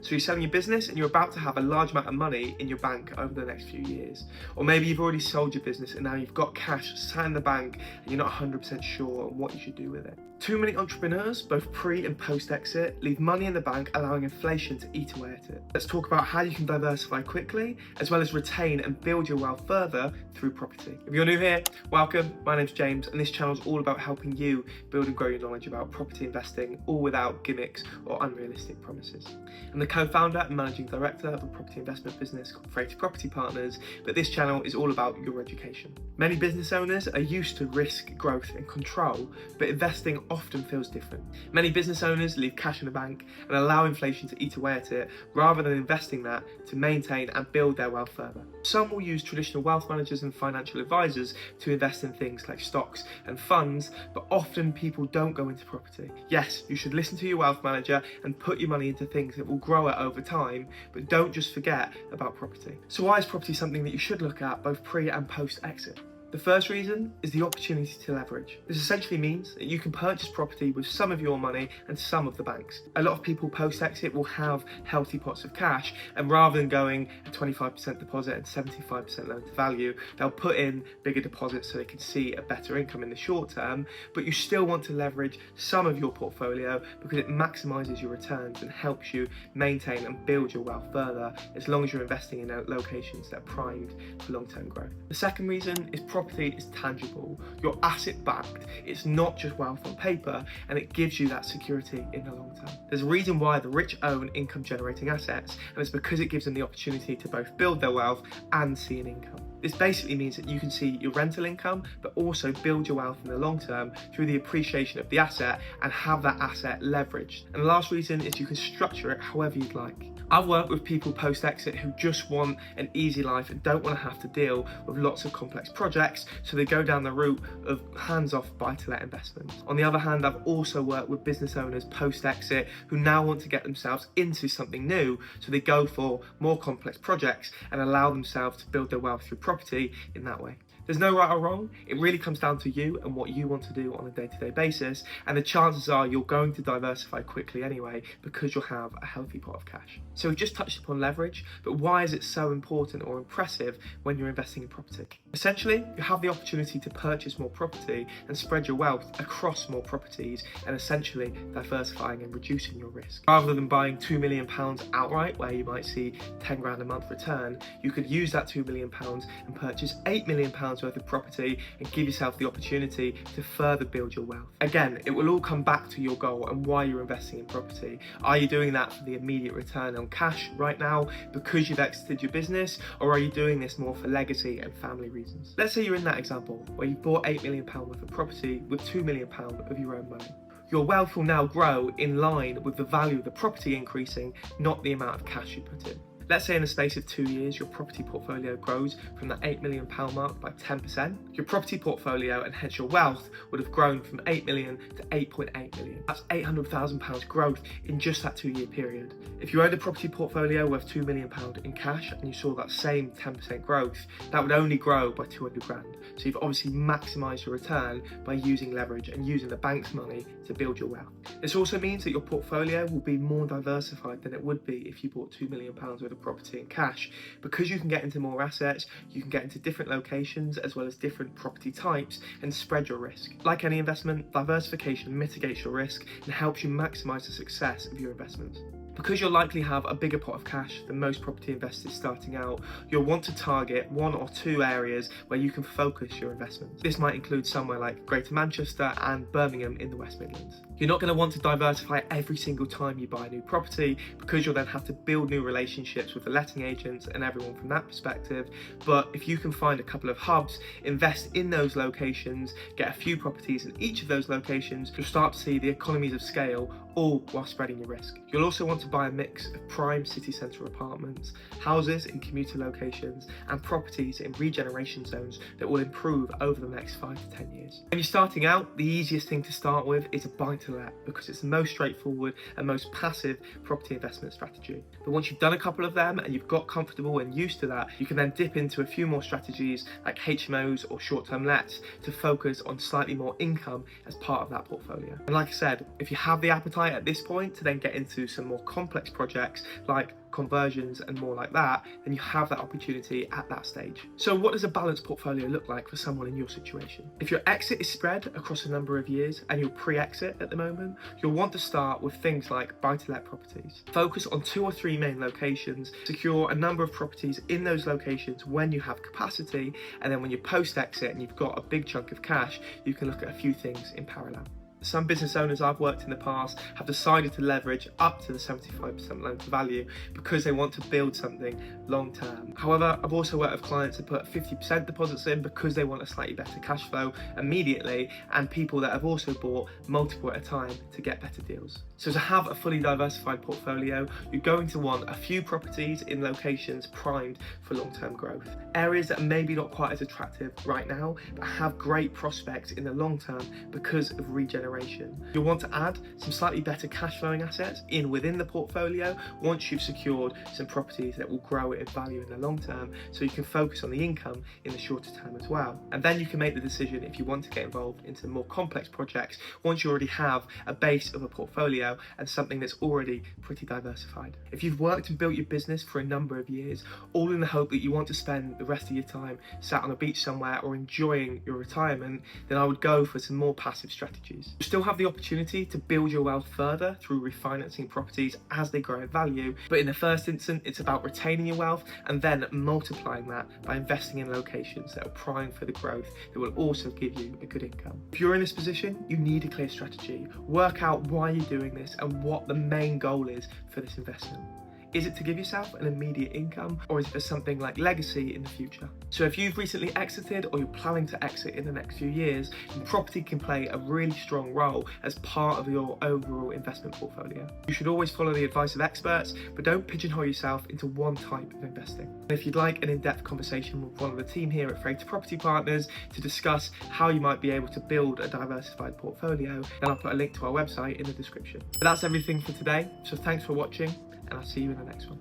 So you're selling your business and you're about to have a large amount of money in your bank over the next few years. Or maybe you've already sold your business and now you've got cash sat in the bank and you're not 100% sure on what you should do with it. Too many entrepreneurs, both pre and post-exit, leave money in the bank, allowing inflation to eat away at it. Let's talk about how you can diversify quickly, as well as retain and build your wealth further through property. If you're new here, welcome. My name's James, and this channel is all about helping you build and grow your knowledge about property investing, all without gimmicks or unrealistic promises. I'm the co-founder and managing director of a property investment business called Freighted Property Partners, but this channel is all about your education. Many business owners are used to risk, growth, and control, but investing often feels different. Many business owners leave cash in the bank and allow inflation to eat away at it, rather than investing that to maintain and build their wealth further. Some will use traditional wealth managers and financial advisors to invest in things like stocks and funds, but often people don't go into property. Yes, you should listen to your wealth manager and put your money into things that will grow it over time, but don't just forget about property. So why is property something that you should look at both pre and post exit? The first reason is the opportunity to leverage. This essentially means that you can purchase property with some of your money and some of the bank's. A lot of people post-exit will have healthy pots of cash, and rather than going a 25% deposit and 75% loan to value, they'll put in bigger deposits so they can see a better income in the short term, but you still want to leverage some of your portfolio because it maximizes your returns and helps you maintain and build your wealth further, as long as you're investing in locations that are primed for long-term growth. The second reason is property is tangible. You're asset backed. It's not just wealth on paper, and it gives you that security in the long term. There's a reason why the rich own income generating assets, and it's because it gives them the opportunity to both build their wealth and see an income. This basically means that you can see your rental income, but also build your wealth in the long term through the appreciation of the asset and have that asset leveraged. And the last reason is you can structure it however you'd like. I've worked with people post-exit who just want an easy life and don't want to have to deal with lots of complex projects, so they go down the route of hands-off buy-to-let investments. On the other hand, I've also worked with business owners post-exit who now want to get themselves into something new, so they go for more complex projects and allow themselves to build their wealth through property in that way. There's no right or wrong. It really comes down to you and what you want to do on a day-to-day basis, and the chances are you're going to diversify quickly anyway because you'll have a healthy pot of cash. So we've just touched upon leverage, but why is it so important or impressive when you're investing in property? Essentially, you have the opportunity to purchase more property and spread your wealth across more properties, and essentially diversifying and reducing your risk. Rather than buying £2 million outright, where you might see 10 grand a month return, you could use that £2 million and purchase £8 million worth of property and give yourself the opportunity to further build your wealth. Again, it will all come back to your goal and why you're investing in property. Are you doing that for the immediate return on cash right now because you've exited your business, or are you doing this more for legacy and family reasons? Let's say you're in that example where you bought £8 million worth of property with £2 million of your own money. Your wealth will now grow in line with the value of the property increasing, not the amount of cash you put in. Let's say in the space of 2 years, your property portfolio grows from that £8 million mark by 10%. Your property portfolio, and hence your wealth, would have grown from 8 million to 8.8 million. That's £800,000 growth in just that 2-year period. If you owned a property portfolio worth £2 million in cash and you saw that same 10% growth, that would only grow by 200 grand. So you've obviously maximised your return by using leverage and using the bank's money to build your wealth. This also means that your portfolio will be more diversified than it would be if you bought £2 million worth of property in cash. Because you can get into more assets, you can get into different locations as well as different property types and spread your risk. Like any investment, diversification mitigates your risk and helps you maximise the success of your investments. Because you'll likely have a bigger pot of cash than most property investors starting out, you'll want to target 1 or 2 areas where you can focus your investments. This might include somewhere like Greater Manchester and Birmingham in the West Midlands. You're not going to want to diversify every single time you buy a new property because you'll then have to build new relationships with the letting agents and everyone from that perspective. But if you can find a couple of hubs, invest in those locations, get a few properties in each of those locations, you'll start to see the economies of scale, all while spreading your risk. You'll also want to buy a mix of prime city centre apartments, houses in commuter locations, and properties in regeneration zones that will improve over the next 5 to 10 years. When you're starting out, the easiest thing to start with is a buy-to-let because it's the most straightforward and most passive property investment strategy. But once you've done a couple of them and you've got comfortable and used to that, you can then dip into a few more strategies like HMOs or short-term lets to focus on slightly more income as part of that portfolio. And like I said, if you have the appetite at this point to then get into some more complex projects like conversions and more like that, then you have that opportunity at that stage. So what does a balanced portfolio look like for someone in your situation? If your exit is spread across a number of years and you're pre-exit at the moment, you'll want to start with things like buy-to-let properties. Focus on 2 or 3 main locations, secure a number of properties in those locations when you have capacity, and then when you post-exit and you've got a big chunk of cash, you can look at a few things in parallel. Some business owners I've worked in the past have decided to leverage up to the 75% loan to value because they want to build something long term. However, I've also worked with clients that put 50% deposits in because they want a slightly better cash flow immediately, and people that have also bought multiple at a time to get better deals. So to have a fully diversified portfolio, you're going to want a few properties in locations primed for long-term growth. Areas that are maybe not quite as attractive right now, but have great prospects in the long term because of regeneration. You'll want to add some slightly better cash flowing assets in within the portfolio once you've secured some properties that will grow in value in the long term, so you can focus on the income in the shorter term as well. And then you can make the decision if you want to get involved into more complex projects once you already have a base of a portfolio and something that's already pretty diversified. If you've worked and built your business for a number of years, all in the hope that you want to spend the rest of your time sat on a beach somewhere or enjoying your retirement, then I would go for some more passive strategies. You still have the opportunity to build your wealth further through refinancing properties as they grow in value, but in the first instance it's about retaining your wealth and then multiplying that by investing in locations that are primed for the growth that will also give you a good income. If you're in this position, you need a clear strategy. Work out why you're doing this and what the main goal is for this investment. Is it to give yourself an immediate income, or is it for something like legacy in the future? So if you've recently exited or you're planning to exit in the next few years, then property can play a really strong role as part of your overall investment portfolio. You should always follow the advice of experts, but don't pigeonhole yourself into one type of investing. And if you'd like an in-depth conversation with one of the team here at Freighter Property Partners to discuss how you might be able to build a diversified portfolio, then I'll put a link to our website in the description. But that's everything for today, so thanks for watching, and I'll see you in the next one.